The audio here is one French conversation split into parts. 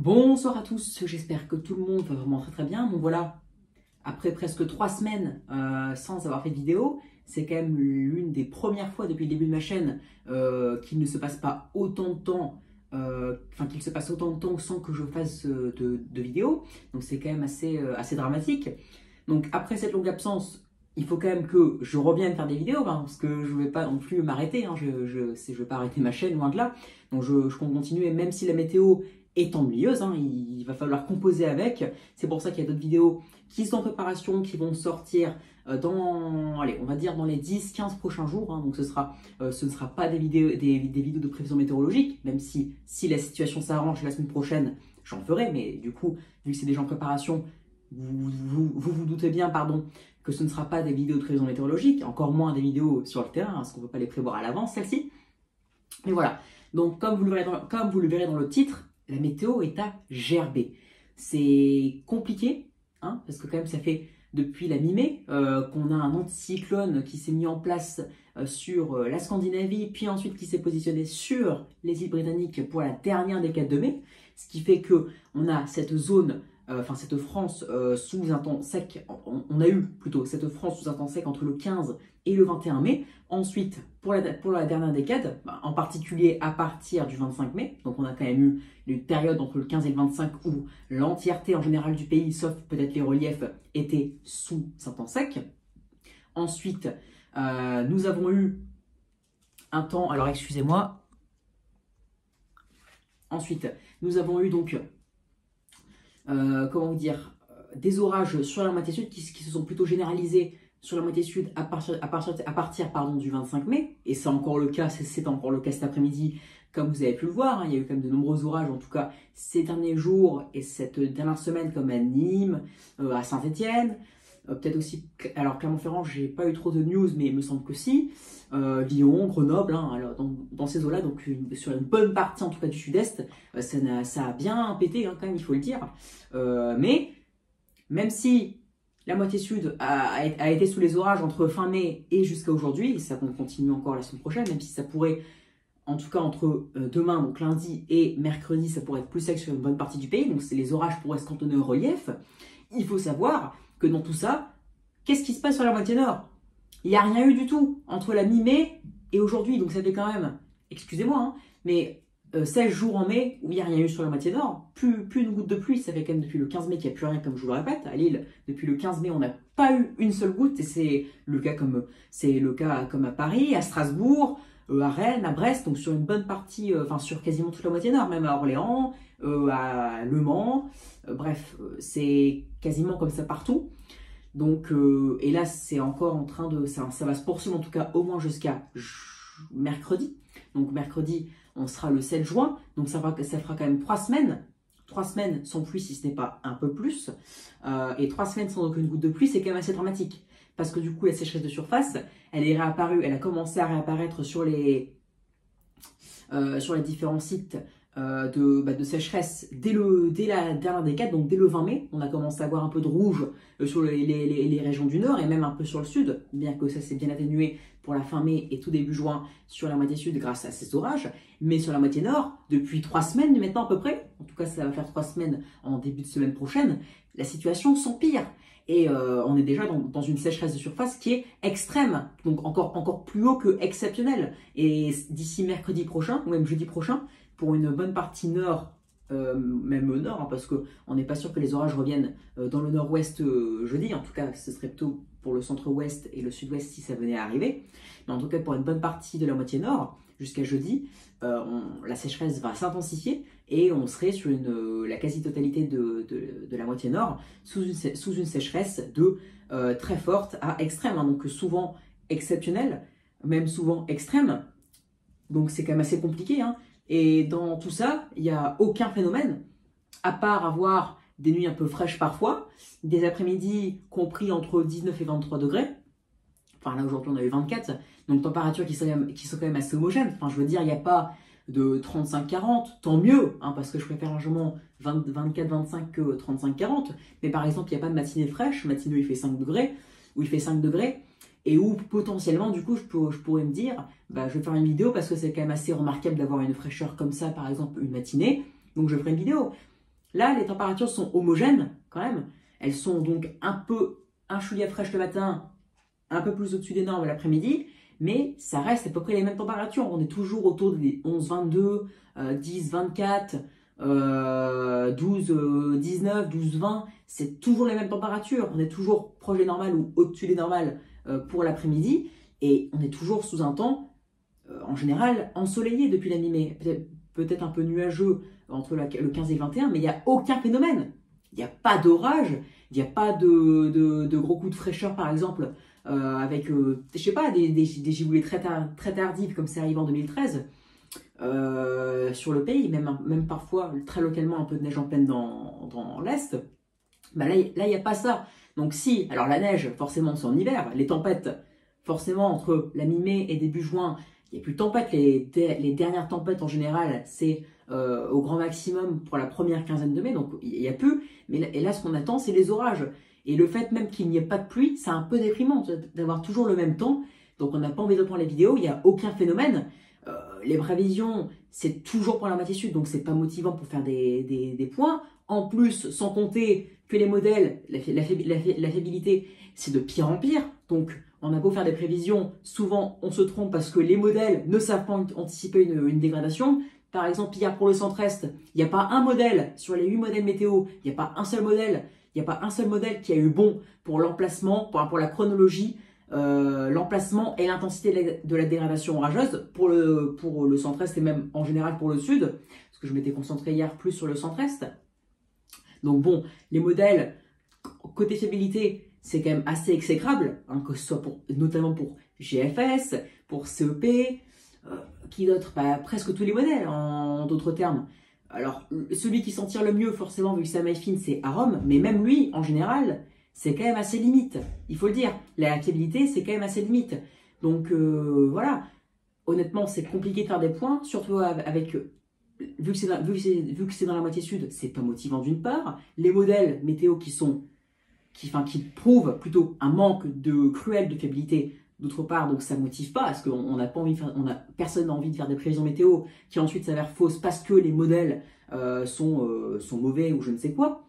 Bonsoir à tous, j'espère que tout le monde va vraiment très bien. Bon voilà, après presque 3 semaines sans avoir fait de vidéo, c'est quand même l'une des premières fois depuis le début de ma chaîne qu'il ne se passe pas autant de temps, qu'il se passe autant de temps sans que je fasse de vidéos. Donc c'est quand même assez dramatique. Donc après cette longue absence, il faut quand même que je revienne faire des vidéos, parce que je ne vais pas non plus m'arrêter, je ne vais pas arrêter ma chaîne, loin de là. Donc je compte continuer, même si la météo est ennuyeuse, il va falloir composer avec. C'est pour ça qu'il y a d'autres vidéos qui sont en préparation, qui vont sortir allez, on va dire dans les 10-15 prochains jours. Donc ce ne sera pas des vidéos de prévision météorologique, même si la situation s'arrange la semaine prochaine, j'en ferai. Mais du coup, vu que c'est déjà en préparation, vous doutez bien, que ce ne sera pas des vidéos de prévision météorologique, encore moins des vidéos sur le terrain, parce qu'on ne peut pas les prévoir à l'avance, celles-ci. Mais voilà, donc comme vous le verrez dans le titre, la météo est à gerber. C'est compliqué, parce que quand même ça fait depuis la mi-mai qu'on a un anticyclone qui s'est mis en place sur la Scandinavie, puis ensuite qui s'est positionné sur les îles britanniques pour la dernière décade de mai, ce qui fait qu'on a cette zone, cette France sous un temps sec, on a eu plutôt cette France sous un temps sec entre le 15 et le 21 mai. Ensuite, pour la dernière décade, en particulier à partir du 25 mai, donc on a quand même eu une période entre le 15 et le 25 où l'entièreté en général du pays, sauf peut-être les reliefs, était sous un temps sec. Ensuite, nous avons eu un temps, alors excusez-moi, ensuite, nous avons eu donc, comment dire, des orages sur la moitié sud qui se sont plutôt généralisés sur la moitié sud à partir du 25 mai, et c'est encore le cas, c'est encore le cas cet après-midi, comme vous avez pu le voir, il y a eu quand même de nombreux orages, en tout cas ces derniers jours et cette dernière semaine, comme à Nîmes, à Saint-Étienne, peut-être aussi, alors Clermont-Ferrand, j'ai pas eu trop de news, mais il me semble que si, Lyon, Grenoble, alors dans ces eaux-là, donc sur une bonne partie en tout cas du sud-est, ça a bien pété quand même, il faut le dire, mais même si la moitié sud a été sous les orages entre fin mai et jusqu'à aujourd'hui, et ça continue encore la semaine prochaine, même si ça pourrait, en tout cas entre demain, donc lundi et mercredi, ça pourrait être plus sec sur une bonne partie du pays, donc les orages pourraient se cantonner au relief. Il faut savoir que dans tout ça, qu'est-ce qui se passe sur la moitié nord? Il n'y a rien eu du tout entre la mi-mai et aujourd'hui, donc ça fait quand même, excusez-moi, mais 16 jours en mai où il n'y a rien eu sur la moitié nord, plus une goutte de pluie, ça fait quand même depuis le 15 mai qu'il n'y a plus rien, comme je vous le répète. À Lille, depuis le 15 mai, on n'a pas eu une seule goutte, et c'est le cas comme à Paris, à Strasbourg, à Rennes, à Brest, donc sur une bonne partie, sur quasiment toute la moitié nord, même à Orléans, à Le Mans, bref, c'est quasiment comme ça partout. Donc, et là, c'est encore en train de, ça va se poursuivre en tout cas au moins jusqu'à mercredi. Donc mercredi, on sera le 7 juin, donc ça fera quand même 3 semaines. 3 semaines sans pluie, si ce n'est pas un peu plus. Et 3 semaines sans aucune goutte de pluie, c'est quand même assez dramatique. Parce que du coup, la sécheresse de surface, elle a commencé à réapparaître sur les différents sites de sécheresse dès la dernière décade, donc dès le 20 mai. On a commencé à voir un peu de rouge sur les régions du nord et même un peu sur le sud, bien que ça s'est bien atténué pour la fin mai et tout début juin sur la moitié sud grâce à ces orages. Mais sur la moitié nord, depuis 3 semaines maintenant à peu près, en tout cas ça va faire 3 semaines en début de semaine prochaine, la situation s'empire. Et on est déjà dans une sécheresse de surface qui est extrême, donc encore plus haut que exceptionnel. Et d'ici mercredi prochain, ou même jeudi prochain, pour une bonne partie nord, même au nord, parce qu'on n'est pas sûr que les orages reviennent dans le nord-ouest jeudi, en tout cas ce serait plutôt pour le centre-ouest et le sud-ouest si ça venait à arriver. Mais en tout cas pour une bonne partie de la moitié nord, jusqu'à jeudi, la sécheresse va s'intensifier et on serait sur la quasi-totalité de la moitié nord sous une sécheresse de très forte à extrême, donc souvent exceptionnelle, même souvent extrême. Donc c'est quand même assez compliqué. Et dans tout ça, il n'y a aucun phénomène, à part avoir des nuits un peu fraîches parfois, des après-midi compris entre 19 et 23 degrés. Enfin là aujourd'hui on a eu 24, donc températures qui sont quand même assez homogènes. Enfin je veux dire, il n'y a pas de 35-40, tant mieux, parce que je préfère largement 24-25 que 35-40. Mais par exemple, il n'y a pas de matinée fraîche, matinée où il fait 5 degrés, et où potentiellement, du coup, je pourrais me dire, je vais faire une vidéo parce que c'est quand même assez remarquable d'avoir une fraîcheur comme ça, par exemple, une matinée, donc je ferai une vidéo. Là, les températures sont homogènes quand même. Elles sont donc un chouïa fraîche le matin, un peu plus au-dessus des normes l'après-midi, mais ça reste à peu près les mêmes températures. On est toujours autour des 11-22, 10-24, 12-19, 12-20. C'est toujours les mêmes températures. On est toujours proche des normales ou au-dessus des normales pour l'après-midi. Et on est toujours sous un temps, en général, ensoleillé depuis la mi-mai. Peut-être un peu nuageux entre le 15 et le 21, mais il n'y a aucun phénomène. Il n'y a pas d'orage, il n'y a pas de gros coups de fraîcheur, par exemple, avec, je sais pas, des giboulées très tardives, comme c'est arrivé en 2013, sur le pays, même parfois, très localement, un peu de neige en pleine dans l'Est. Bah là, il n'y a pas ça. Donc si, alors la neige, forcément, c'est en hiver. Les tempêtes, forcément, entre la mi-mai et début juin, il n'y a plus de tempêtes. Les dernières tempêtes, en général, c'est au grand maximum pour la première quinzaine de mai. Donc, il n'y a plus. Et là, ce qu'on attend, c'est les orages. Et le fait même qu'il n'y ait pas de pluie, c'est un peu déprimant d'avoir toujours le même temps. Donc, on n'a pas envie de prendre les vidéos. Il n'y a aucun phénomène. Les prévisions, c'est toujours pour la moitié sud. Donc, c'est pas motivant pour faire des points. En plus, sans compter que les modèles, la fiabilité, c'est de pire en pire. Donc, on a beau faire des prévisions, souvent on se trompe parce que les modèles ne savent pas anticiper une dégradation. Par exemple, hier pour le centre-est, il n'y a pas un modèle sur les 8 modèles météo, il n'y a pas un seul modèle, qui a eu bon pour l'emplacement, pour la chronologie, l'emplacement et l'intensité de la dégradation orageuse pour le centre-est et même en général pour le sud, parce que je m'étais concentré hier plus sur le centre-est. Donc bon, les modèles, côté fiabilité, c'est quand même assez exécrable, hein, que ce soit notamment pour GFS, pour CEP, qui d'autre, presque tous les modèles, en d'autres termes. Alors, celui qui s'en tire le mieux, forcément, vu que c'est MyFin, c'est Arom, mais même lui, en général, c'est quand même assez limite, il faut le dire. La fiabilité, c'est quand même assez limite. Donc, voilà. Honnêtement, c'est compliqué de faire des points, surtout avec... Vu que c'est dans la moitié sud, c'est pas motivant d'une part. Les modèles météo qui prouvent plutôt un manque cruel de fiabilité d'autre part, donc ça ne motive pas, parce qu'on n'a pas envie de faire, personne n'a envie de faire des prévisions météo qui ensuite s'avèrent fausses parce que les modèles sont mauvais ou je ne sais quoi.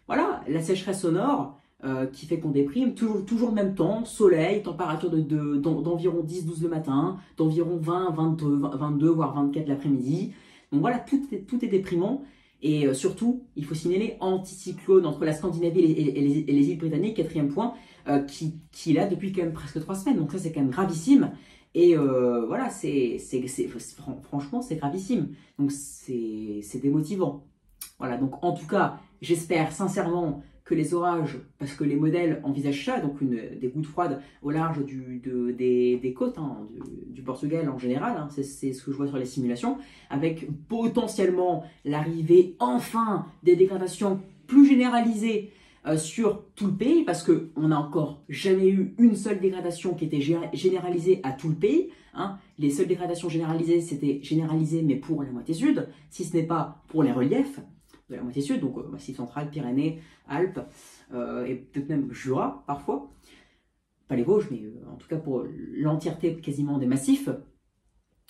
Voilà, la sécheresse sonore qui fait qu'on déprime, toujours le même temps, soleil, température d'environ 10-12 le matin, d'environ 20, 22, voire 24 l'après-midi. Donc voilà, tout est déprimant. Et surtout, il faut signaler anticyclone entre la Scandinavie et les îles britanniques, quatrième point, qui est là depuis quand même presque 3 semaines. Donc ça, c'est quand même gravissime. Et voilà, franchement, c'est gravissime. Donc c'est démotivant. Voilà, donc en tout cas, j'espère sincèrement que les orages, parce que les modèles envisagent ça, donc des gouttes froides au large des côtes, hein, du Portugal en général, hein, c'est ce que je vois sur les simulations, avec potentiellement l'arrivée enfin des dégradations plus généralisées sur tout le pays, parce qu'on n'a encore jamais eu une seule dégradation qui était généralisée à tout le pays. Hein. Les seules dégradations généralisées, c'était généralisé, mais pour la moitié sud, si ce n'est pas pour les reliefs de la moitié sud, donc Massif central, Pyrénées, Alpes, et peut-être même Jura, parfois. Pas les Vosges, mais en tout cas pour l'entièreté quasiment des massifs.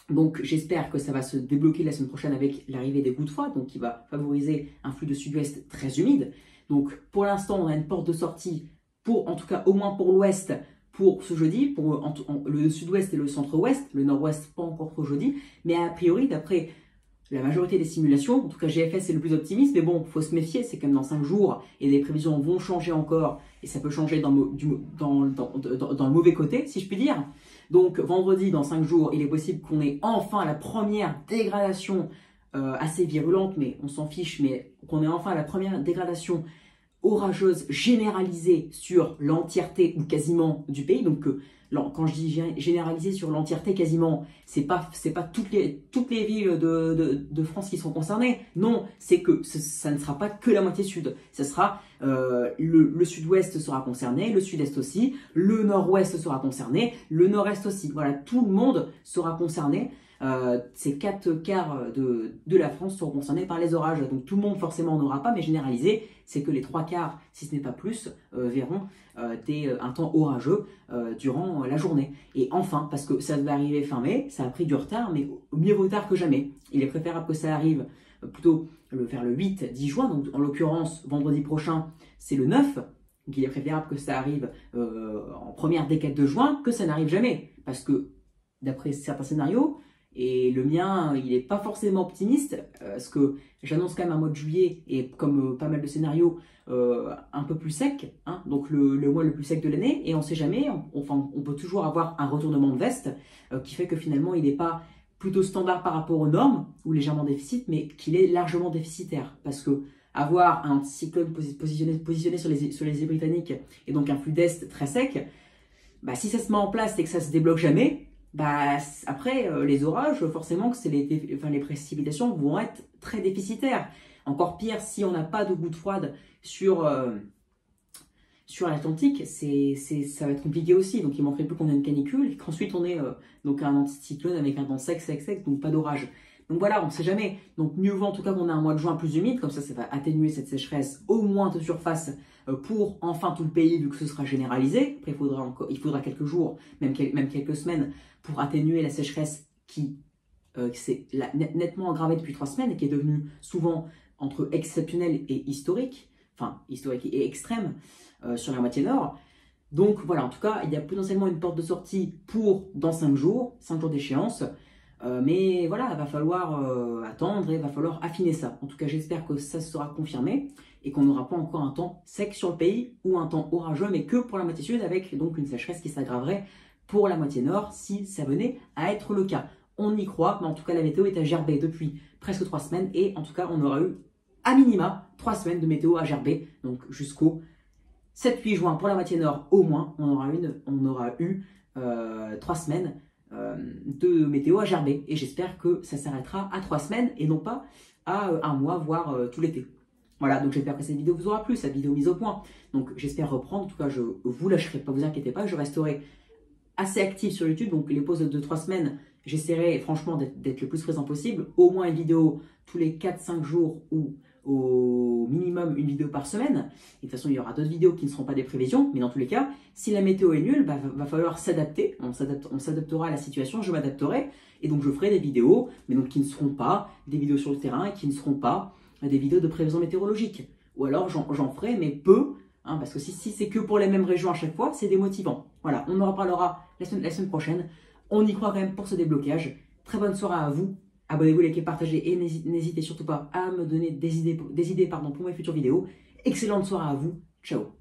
Donc j'espère que ça va se débloquer la semaine prochaine avec l'arrivée des gouttes froides, donc qui va favoriser un flux de sud-ouest très humide. Donc pour l'instant, on a une porte de sortie, en tout cas au moins pour l'ouest, pour ce jeudi, pour le sud-ouest et le centre-ouest, le nord-ouest pas encore pour jeudi, mais a priori, d'après la majorité des simulations, en tout cas GFS est le plus optimiste, mais bon, il faut se méfier, c'est quand même dans 5 jours, et les prévisions vont changer encore, et ça peut changer dans le mauvais côté, si je puis dire. Donc vendredi, dans 5 jours, il est possible qu'on ait enfin la première dégradation assez virulente, mais on s'en fiche, mais qu'on ait enfin la première dégradation orageuse généralisée sur l'entièreté ou quasiment du pays. Donc quand je dis généralisée sur l'entièreté quasiment, c'est pas toutes les villes de France qui seront concernées. Non, c'est que ça ne sera pas que la moitié sud. Ce sera le sud-ouest sera concerné, le sud-est aussi, le nord-ouest sera concerné, le nord-est aussi. Voilà, tout le monde sera concerné. ces 4 quarts de la France seront concernés par les orages. Donc tout le monde forcément n'en aura pas, mais généralisé, c'est que les 3 quarts, si ce n'est pas plus, verront un temps orageux durant la journée. Et enfin, parce que ça devait arriver fin mai, ça a pris du retard, mais mieux vaut tard que jamais. Il est préférable que ça arrive plutôt vers le 8-10 juin, donc en l'occurrence vendredi prochain, c'est le 9. Donc il est préférable que ça arrive en première décade de juin, que ça n'arrive jamais. Parce que d'après certains scénarios, et le mien, il n'est pas forcément optimiste, parce que j'annonce quand même un mois de juillet, et comme pas mal de scénarios, un peu plus sec, hein, donc le mois le plus sec de l'année, et on ne sait jamais, on peut toujours avoir un retournement de veste qui fait que finalement il n'est pas plutôt standard par rapport aux normes, ou légèrement déficit, mais qu'il est largement déficitaire. Parce que avoir un anticyclone positionné sur les îles britanniques, et donc un flux d'est très sec, bah, si ça se met en place et que ça se débloque jamais, bah, après, les orages, forcément, que les précipitations vont être très déficitaires. Encore pire, si on n'a pas de gouttes froides sur l'Atlantique, ça va être compliqué aussi. Donc, il manquerait plus qu'on ait une canicule et qu'ensuite on ait donc un anticyclone avec un temps sec, donc pas d'orage. Donc voilà, on ne sait jamais. Donc mieux vaut en tout cas qu'on ait un mois de juin plus humide, comme ça va atténuer cette sécheresse au moins de surface pour enfin tout le pays, vu que ce sera généralisé. Après, il faudra quelques jours, même quelques semaines, pour atténuer la sécheresse qui s'est nettement aggravée depuis 3 semaines et qui est devenue souvent entre exceptionnelle et historique, enfin historique et extrême sur la moitié nord. Donc voilà, en tout cas, il y a potentiellement une porte de sortie pour dans 5 jours d'échéance. Mais voilà, il va falloir attendre et il va falloir affiner ça. En tout cas, j'espère que ça sera confirmé et qu'on n'aura pas encore un temps sec sur le pays ou un temps orageux, mais que pour la moitié sud, avec donc une sécheresse qui s'aggraverait pour la moitié nord si ça venait à être le cas. On y croit, mais en tout cas, la météo est à gerber depuis presque 3 semaines et en tout cas, on aura eu à minima 3 semaines de météo à gerber, donc jusqu'au 7-8 juin pour la moitié nord au moins, on aura eu 3 semaines de météo à gerber. Et j'espère que ça s'arrêtera à 3 semaines et non pas à 1 mois, voire tout l'été. Voilà, donc j'espère que cette vidéo vous aura plu, cette vidéo mise au point. Donc j'espère reprendre, en tout cas je vous lâcherai pas, vous inquiétez pas, je resterai assez actif sur YouTube. Donc les pauses de 3 semaines, j'essaierai franchement d'être le plus présent possible. Au moins une vidéo tous les 4-5 jours ou au minimum une vidéo par semaine. Et de toute façon, il y aura d'autres vidéos qui ne seront pas des prévisions, mais dans tous les cas, si la météo est nulle, va falloir s'adapter. On s'adaptera à la situation, je m'adapterai. Et donc, je ferai des vidéos, mais donc qui ne seront pas des vidéos sur le terrain et qui ne seront pas des vidéos de prévision météorologique. Ou alors, j'en ferai, mais peu, hein, parce que si c'est que pour les mêmes régions à chaque fois, c'est démotivant. Voilà, on en reparlera la semaine prochaine. On y croit quand même pour ce déblocage. Très bonne soirée à vous. Abonnez-vous, likez, partagez et n'hésitez surtout pas à me donner des idées pour mes futures vidéos. Excellente soirée à vous. Ciao.